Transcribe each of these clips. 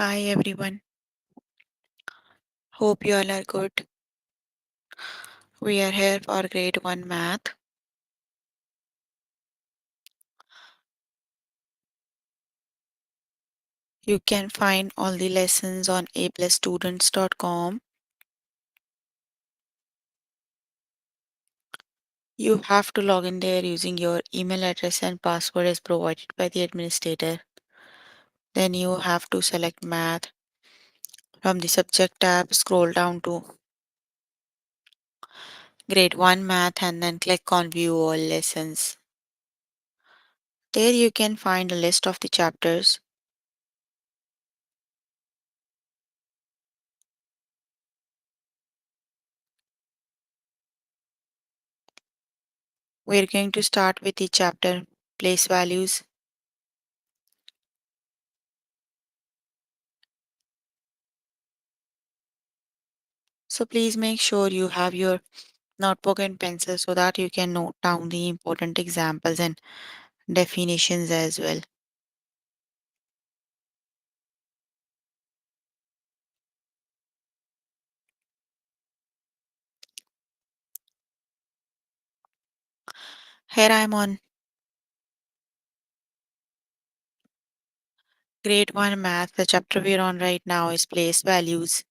Hi everyone. Hope you all are good. We are here for grade 1 math. You can find all the lessons on aplusstudents.com. You have to log in there using your email address and password as provided by the administrator. Then you have to select math from the subject tab, scroll down to grade 1 math and then click on view all lessons. There you can find a list of the chapters. We're going to start with the chapter place values. So please make sure you have your notebook and pencil so that you can note down the important examples and definitions as well. Here I am on grade 1 math. The chapter we're on right now is place values.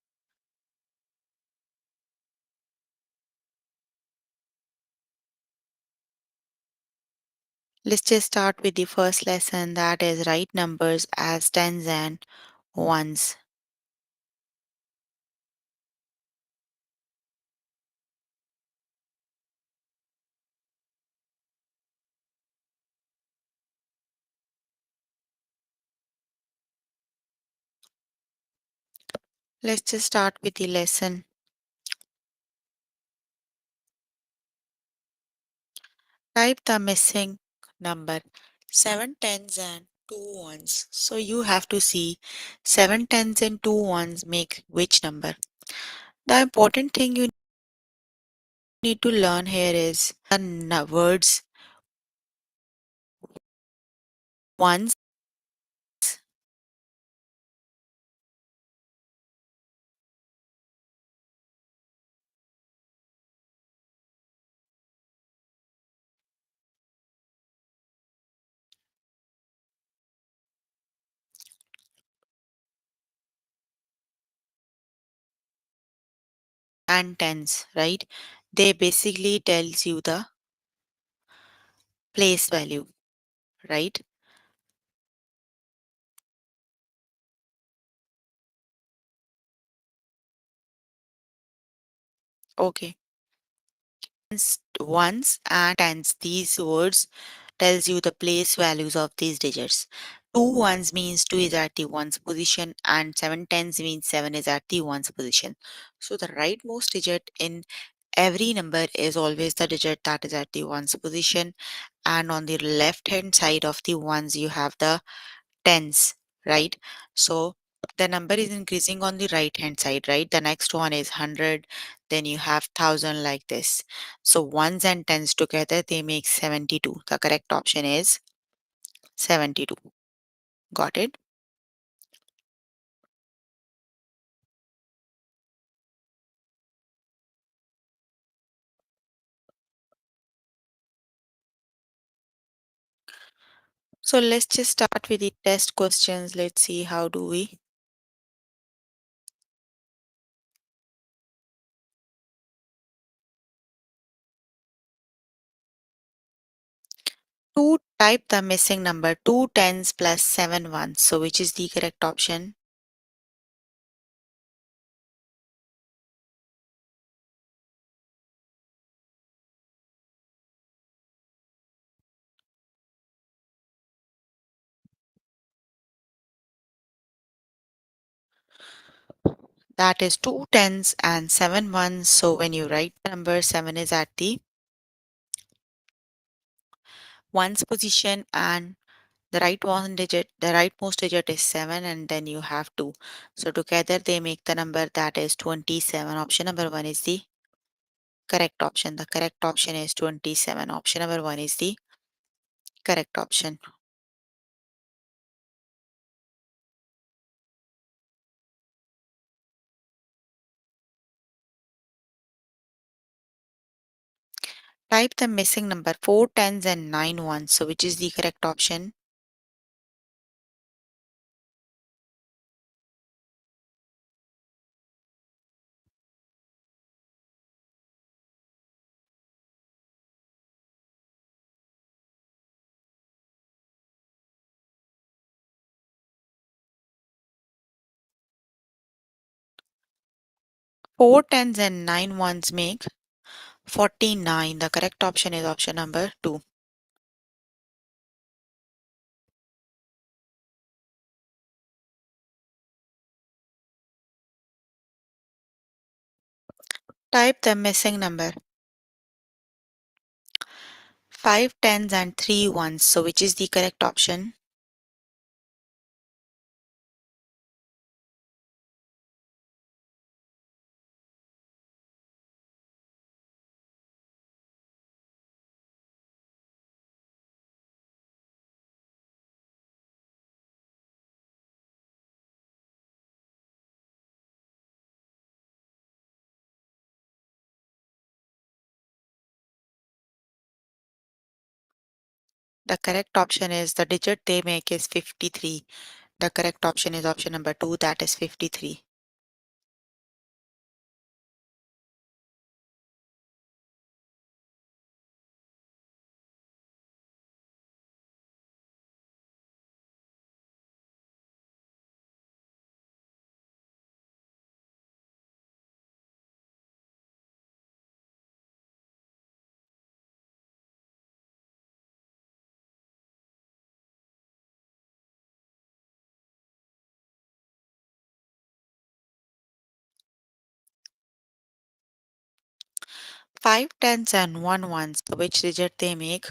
Let's just start with the first lesson, that is write numbers as tens and ones. Let's just start with the lesson. Type the missing number, 7 tens and 2 ones. So you have to see 7 tens and 2 ones make which number. The important thing you need to learn here is the words ones and tens, right? They basically tells you the place value, right? Okay. Ones and tens, these words tells you the place values of these digits. Two ones means two is at the ones position and seven tens means seven is at the ones position. So the rightmost digit in every number is always the digit that is at the ones position, and on the left hand side of the ones you have the tens, right? So the number is increasing on the right hand side, right? The next one is 100, then you have 1000 like this. So ones and tens together they make 72. The correct option is 72. Got it? So let's just start with the test questions. Let's see how do we. Two, type the missing number, two tens plus seven ones. So which is the correct option? That is two tens and seven ones. So when you write the number, seven is at the ones position and the rightmost digit is 7 and then you have 2. So together they make the number that is 27. Option number 1 is the correct option. The correct option is 27. Option number 1 is the correct option. Type the missing number 4 tens and 9 ones. So which is the correct option? Four tens and 9 ones make 49. The correct option is option number 2. Type the missing number 5 tens and 3 ones. So which is the correct option? The correct option is the digit they make is 53. The correct option is option number 2, that is 53. Five tens and 1 ones. So which digit they make?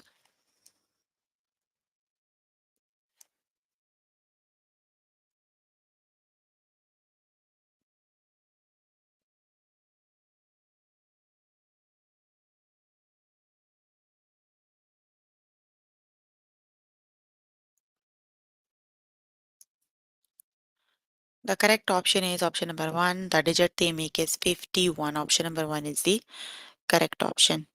The correct option is option number 1. The digit they make is 51. Option number 1 is the correct option.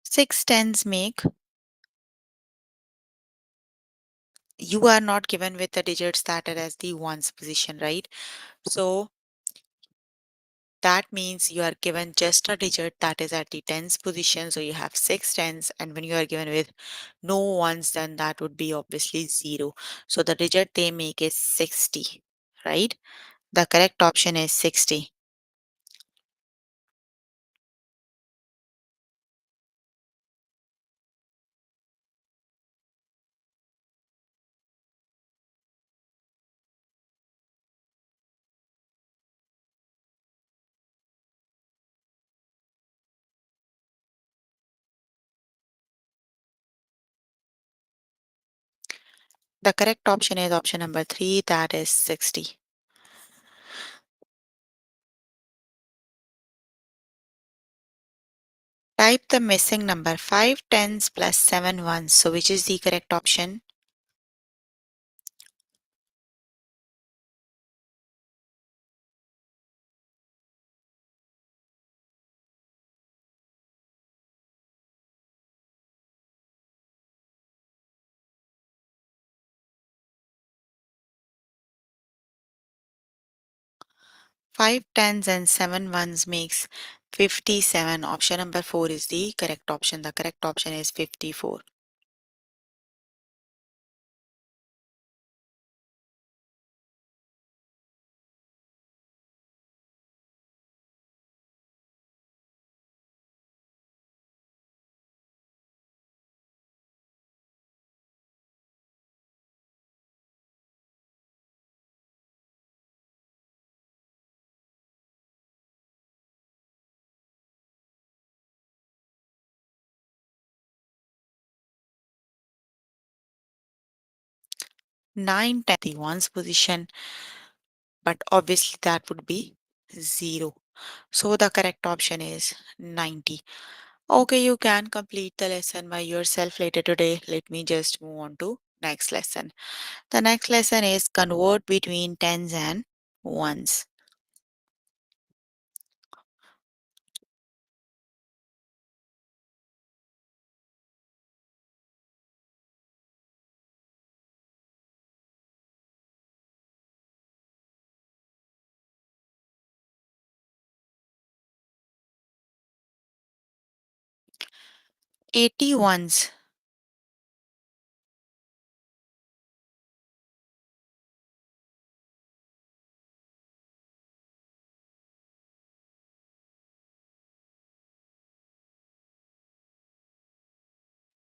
Six tens make, you are not given with the digits that are as the ones position, right? So that means you are given just a digit that is at the tens position. So you have six tens, and when you are given with no ones, then that would be obviously 0. So the digit they make is 60, right? The correct option is 60. The correct option is option number 3, that is 60. Type the missing number 5 tens plus 7 ones. So which is the correct option? 5 tens and 7 ones makes 57. Option number 4 is the correct option. The correct option is 54. Nine tens the ones position, but obviously that would be 0. So the correct option is 90. Okay, you can complete the lesson by yourself later today. Let me just move on to next lesson. The next lesson is convert between tens and ones. 80 ones.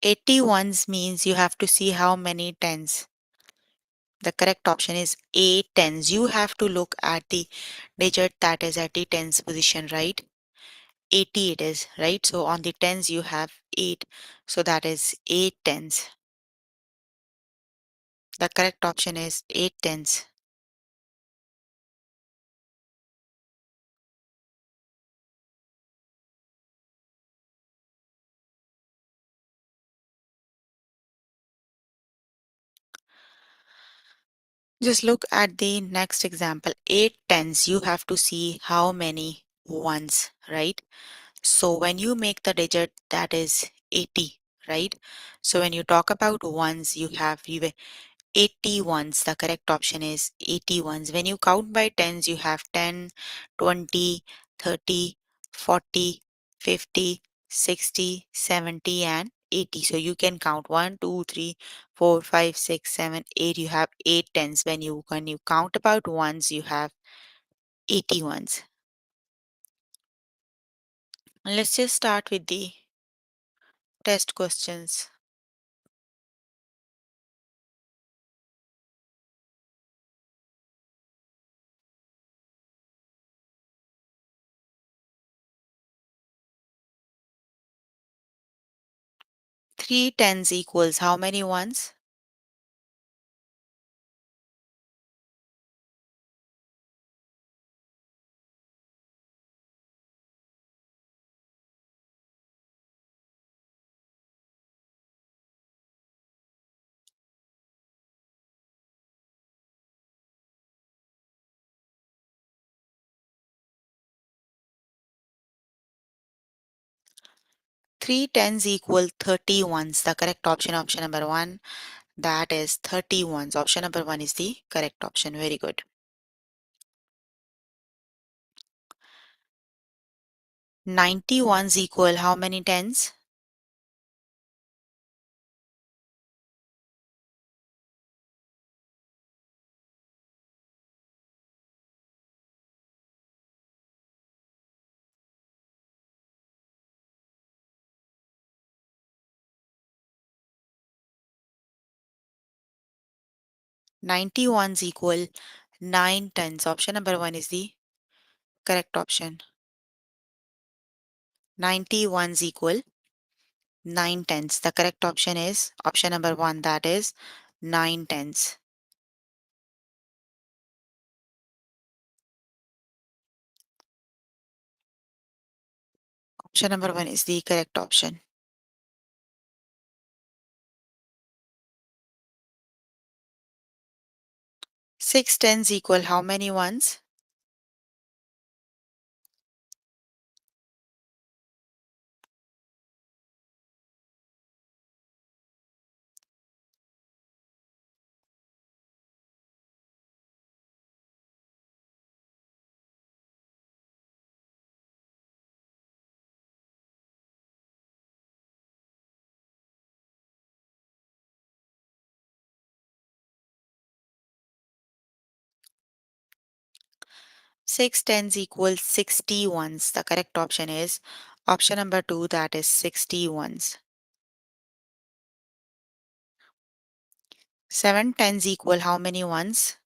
80 ones means you have to see how many tens. The correct option is 8 tens. You have to look at the digit that is at the tens position, right? 80 it is, right? So on the tens you have 8. So that is 8 tens. The correct option is 8 tens. Just look at the next example. 8 tens, you have to see how many ones, right? So when you make the digit that is 80, right? So when you talk about ones, you have 80 ones. The correct option is 80 ones. When you count by tens, you have 10, 20, 30, 40, 50, 60, 70, and 80. So you can count 1, 2, 3, 4, 5, 6, 7, 8. You have 8 tens. When you count about ones, you have 80 ones. Let's just start with the test questions. Three tens equals how many ones? 3 tens equal 30 ones. The correct option, option number 1, that is 30 ones. Option number 1 is the correct option. Very good. 90 ones equal how many tens? 90 ones equal 9 tens. Option number 1 is the correct option. 90 ones equal 9 tens. The correct option is option number 1, that is 9 tens. Option number 1 is the correct option. 6 tens equal how many ones? 6 tens equals 60 ones. The correct option is option number 2, that is 60 ones. 7 tens equal how many ones?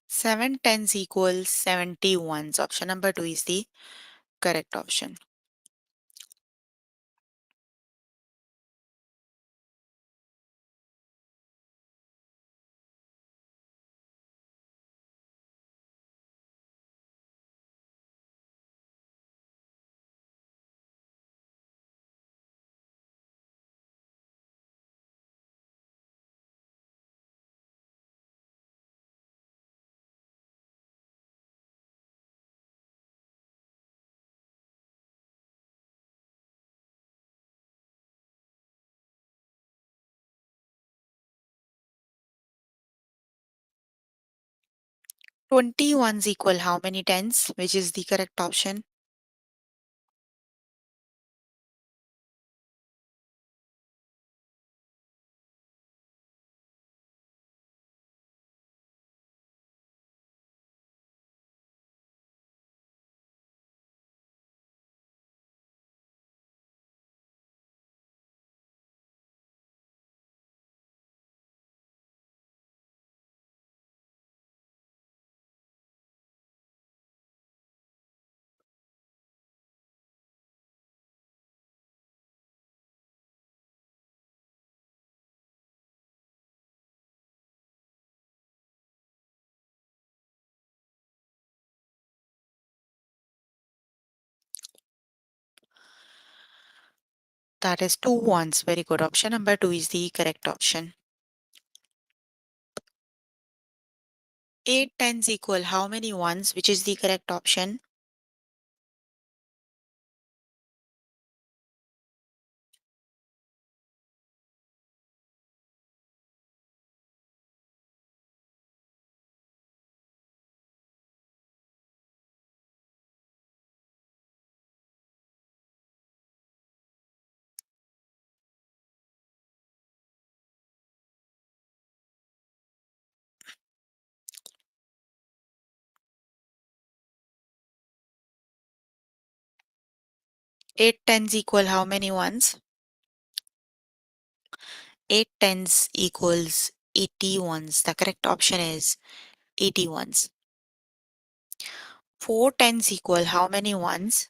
7 tens equals 70 ones. Option number 2 is the correct option. 20 ones equal how many tens? Which is the correct option? That is 2 ones. Very good. Option number 2 is the correct option. 8 tens equal how many ones? Which is the correct option? 8 tens equal how many ones? 8 tens equals 80 ones. The correct option is 80 ones. 4 tens equal how many ones?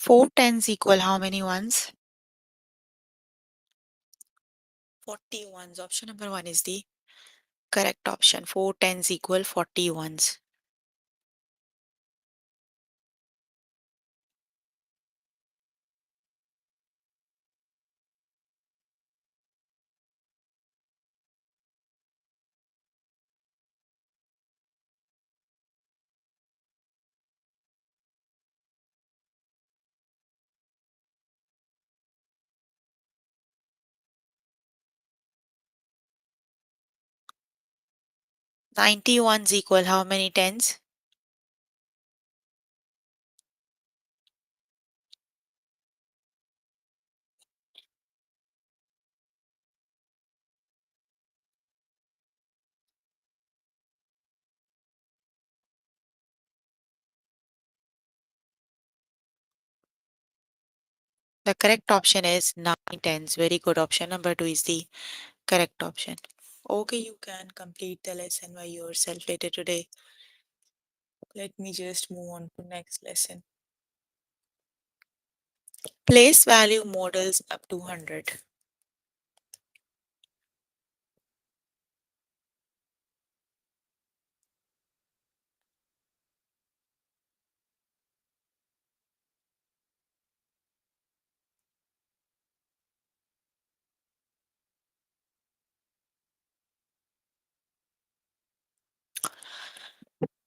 Four tens equal how many ones? 40 ones. Option number 1 is the correct option. 4 tens equal 40 ones. Ninety ones equal how many tens? The correct option is 9 tens. Very good. Option number 2 is the correct option. Okay, you can complete the lesson by yourself later today. Let me just move on to next lesson. Place value models up to 100.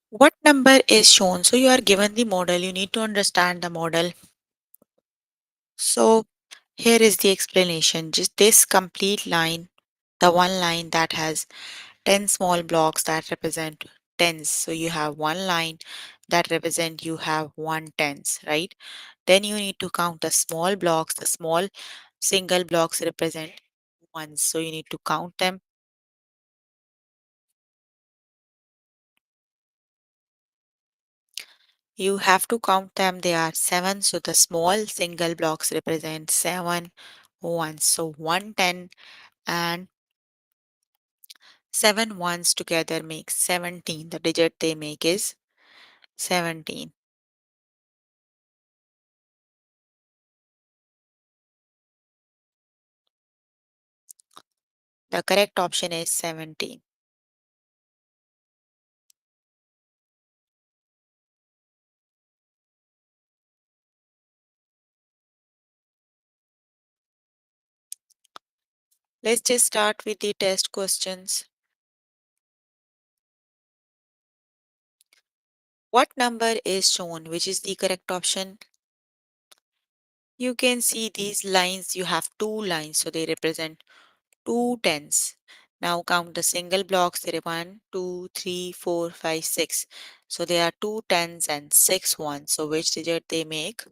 What number is shown? So you are given the model. You need to understand the model. So here is the explanation. Just this complete line, the one line that has 10 small blocks that represent tens. So you have one line that represent you have one tens, right? Then you need to count the small blocks. The small single blocks represent ones. So you need to count them. You have to count them. They are seven. So the small single blocks represent seven ones. So one ten and seven ones together make 17. The digit they make is 17. The correct option is 17. Let's just start with the test questions. What number is shown, which is the correct option? You can see these lines. You have two lines, so they represent two tens. Now count the single blocks. There are one, two, three, four, five, six. So there are two tens and six ones. So which digit they make?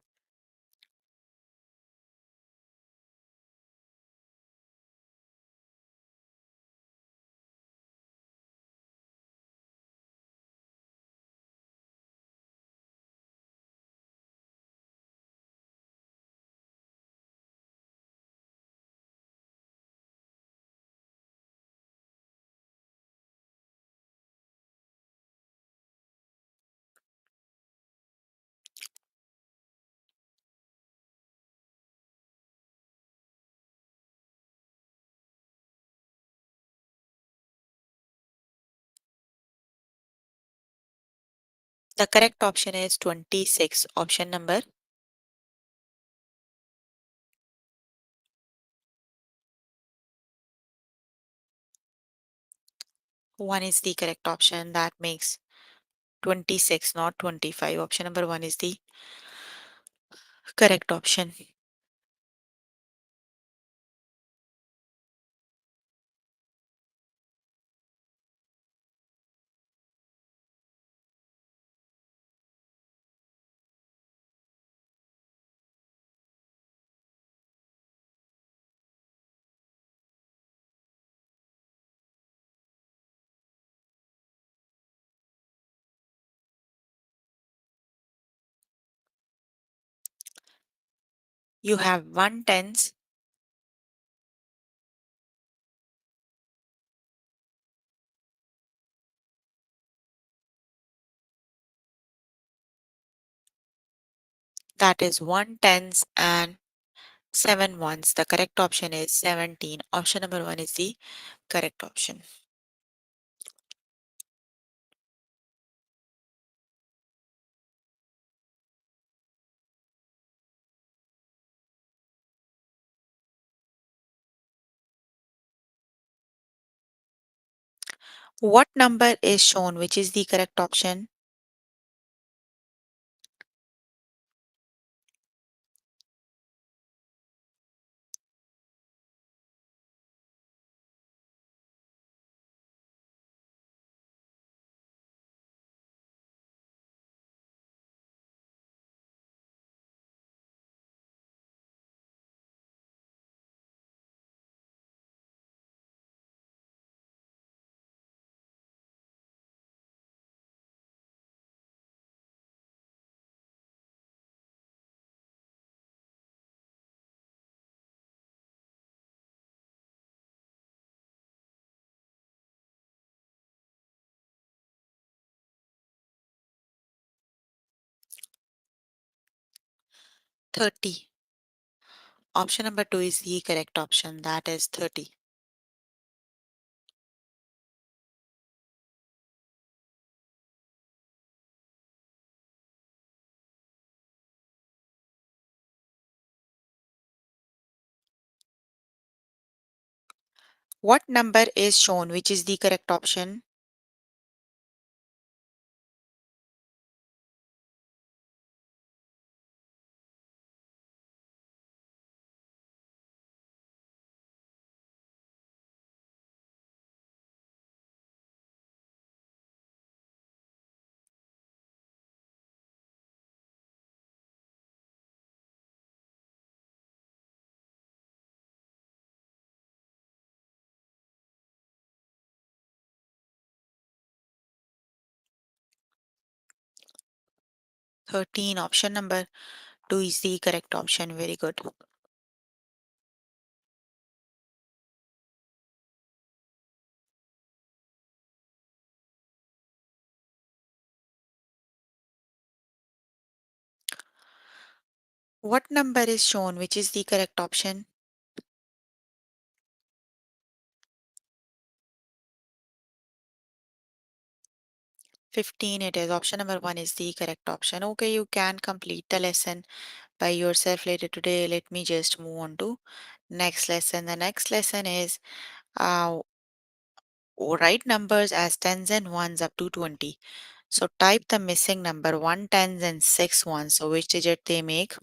The correct option is 26. Option number one is the correct option. That makes 26, not 25. Option number one is the correct option. You have one tens. That is one tens and seven ones. The correct option is 17. Option number one is the correct option. 'What number is shown, which is the correct option? Thirty. Option number two is the correct option. That is 30. What number is shown, which is the correct option? 13. Option number 2 is the correct option. Very good. What number is shown, which is the correct option? 15 it is. Option number 1 is the correct option. Okay, you can complete the lesson by yourself later today. Let me just move on to next lesson. The next lesson is uh, write numbers as tens and ones up to 20. So type the missing number 1 tens and 6 ones. So which digit they make?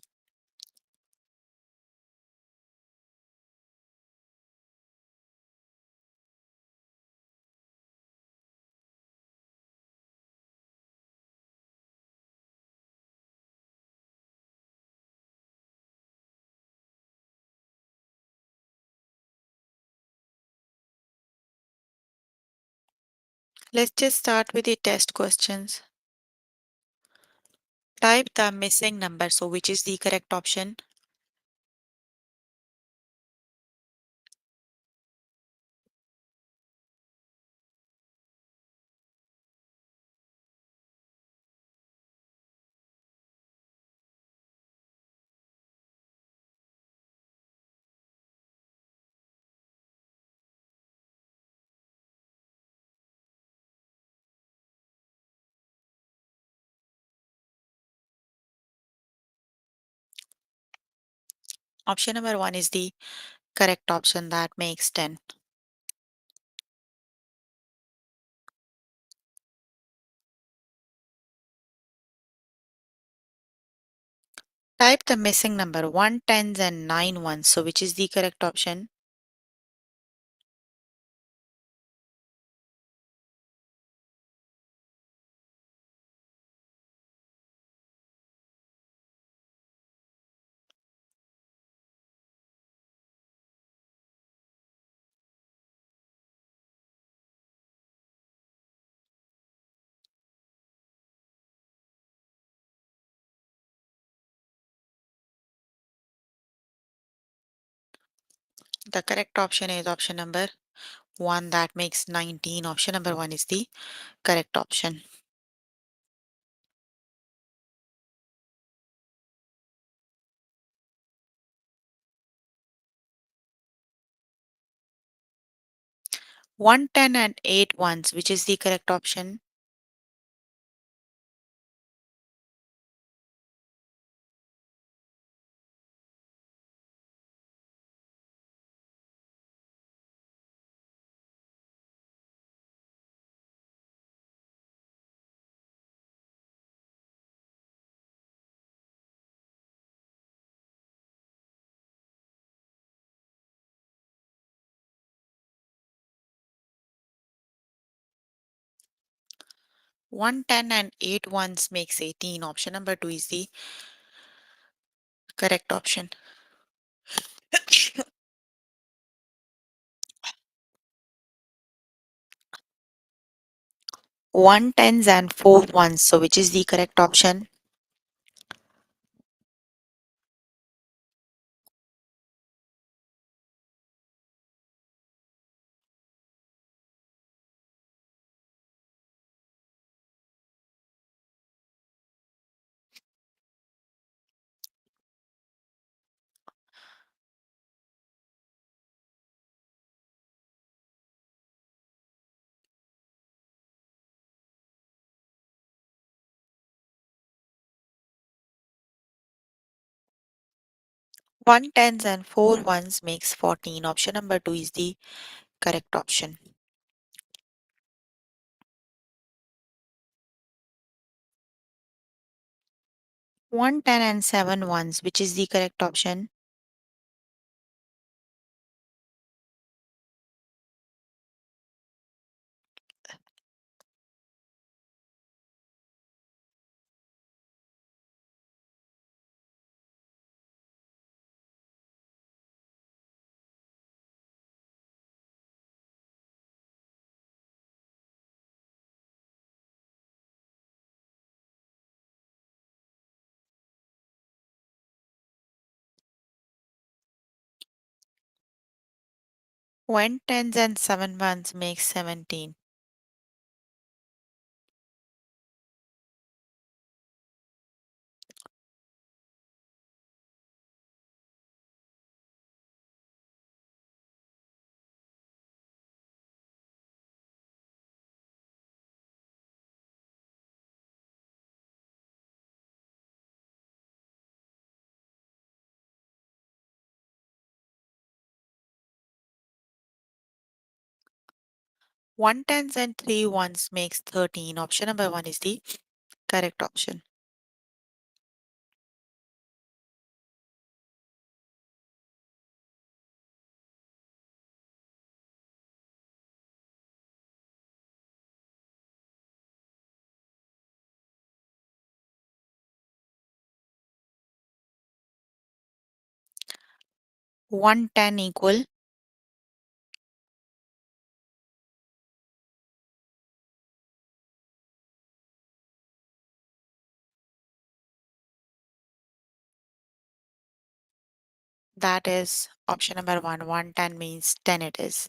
Let's just start with the test questions. Type the missing number. So which is the correct option? Option number 1 is the correct option. That makes 10. Type the missing number 1 tens and 9 ones. So which is the correct option? The correct option is option number 1. That makes 19. Option number 1 is the correct option. One, 10, and 8 ones. Which is the correct option? One, 10, and 8 ones makes 18. Option number 2 is the correct option. One, tens, and 4 ones. So which is the correct option? One, tens, and 4 ones makes 14. Option number 2 is the correct option. One, 10, and 7 ones. Which is the correct option? When tens and 7 ones make 17. One tens and 3 ones makes 13. Option number 1 is the correct option. One ten equal. That is option number 1. 110 means 10 it is.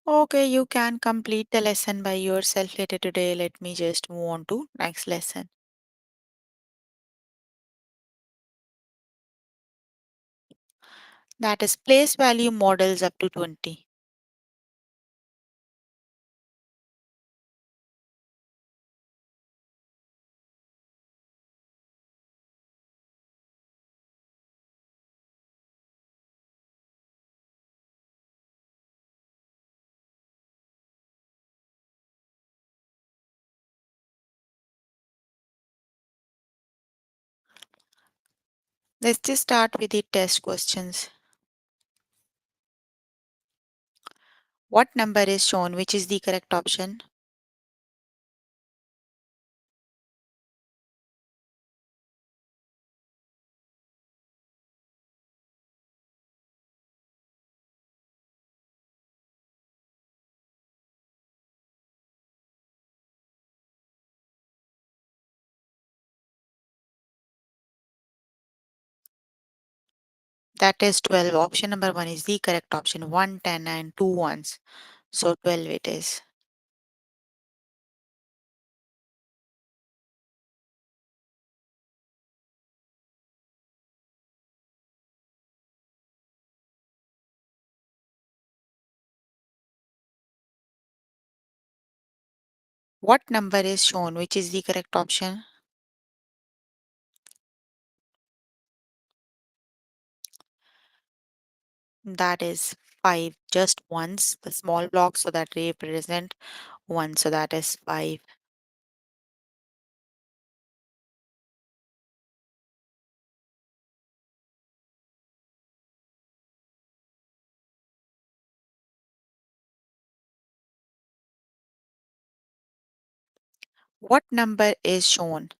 Okay, you can complete the lesson by yourself later today. Let me just move on to next lesson. That is place value models up to 20. Let's just start with the test questions. What number is shown, which is the correct option? That is 12. Option number 1 is the correct option. 1, 10, and 2 ones. So 12 it is. What number is shown, which is the correct option? That is 5. Just once. The small block, so that represent 1. So that is 5. What number is shown?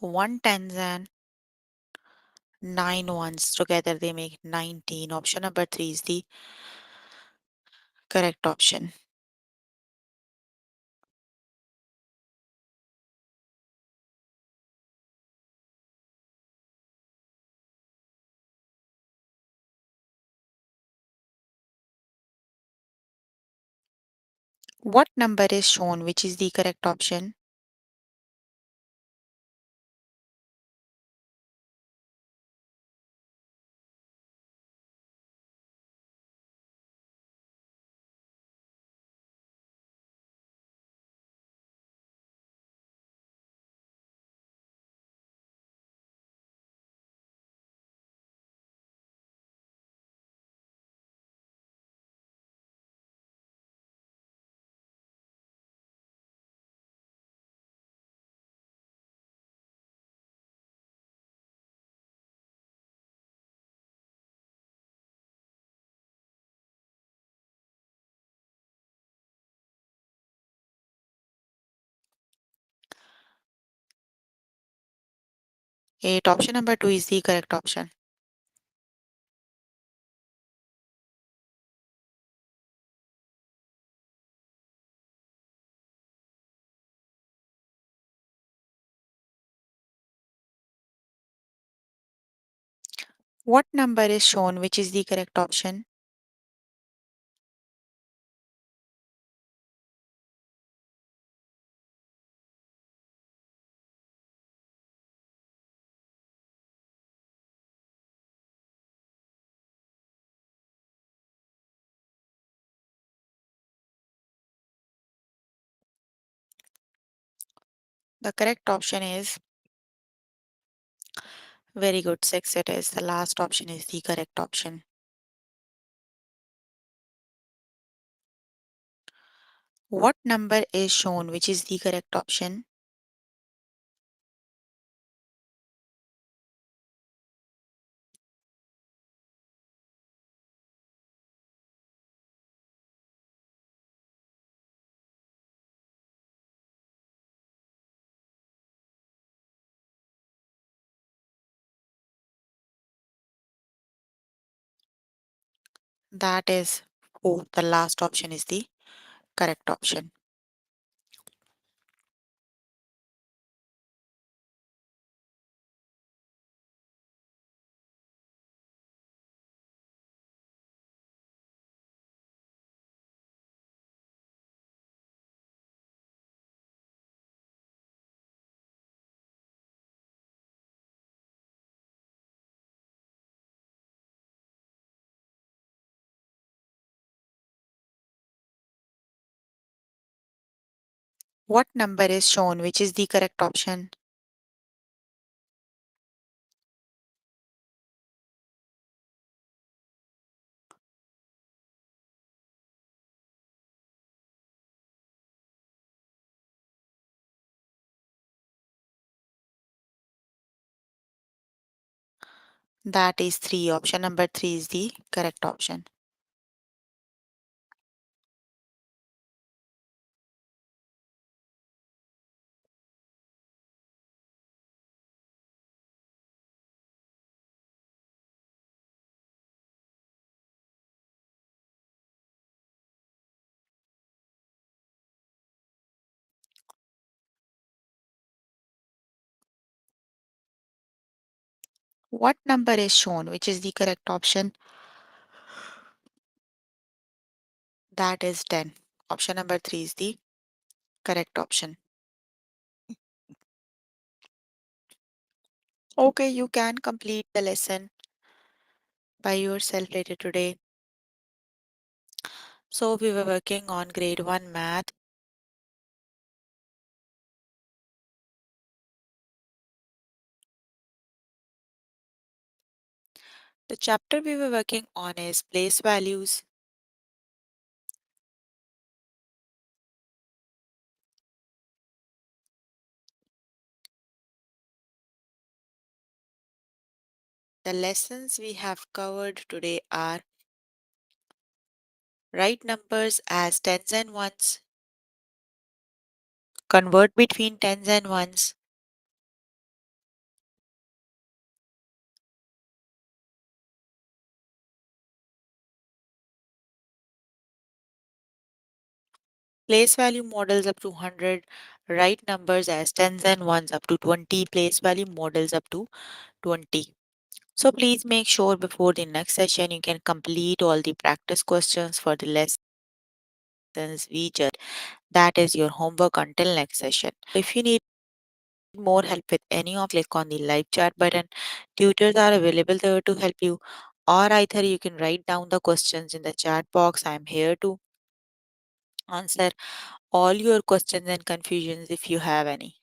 One tens and 9 ones. Together they make 19. Option number 3 is the correct option. What number is shown, which is the correct option? Option number 2 is the correct option. What number is shown, which is the correct option? The correct option is very good. 6 it is. The last option is the correct option. What number is shown, which is the correct option? That is, oh, the last option is the correct option. What number is shown, which is the correct option? That is 3. Option number 3 is the correct option. What number is shown, which is the correct option? That is 10. Option number 3 is the correct option. Okay, you can complete the lesson by yourself later today. So, we were working on grade 1 math. The chapter we were working on is place values. The lessons we have covered today are write numbers as tens and ones, convert between tens and ones, place value models up to 100, write numbers as tens and ones up to 20, place value models up to 20. So please make sure before the next session you can complete all the practice questions for the lessons we just. That is your homework until next session. If you need more help with any of, click on the live chat button. Tutors are available there to help you, or either you can write down the questions in the chat box. I am here to answer all your questions and confusions if you have any.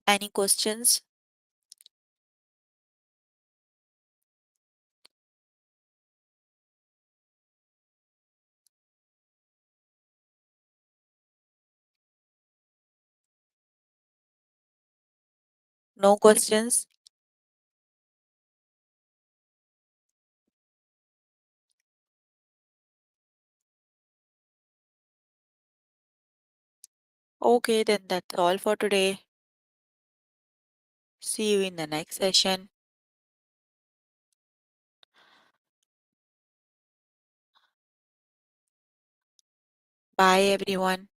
Any questions? No questions? Okay, then that's all for today. See you in the next session. Bye, everyone.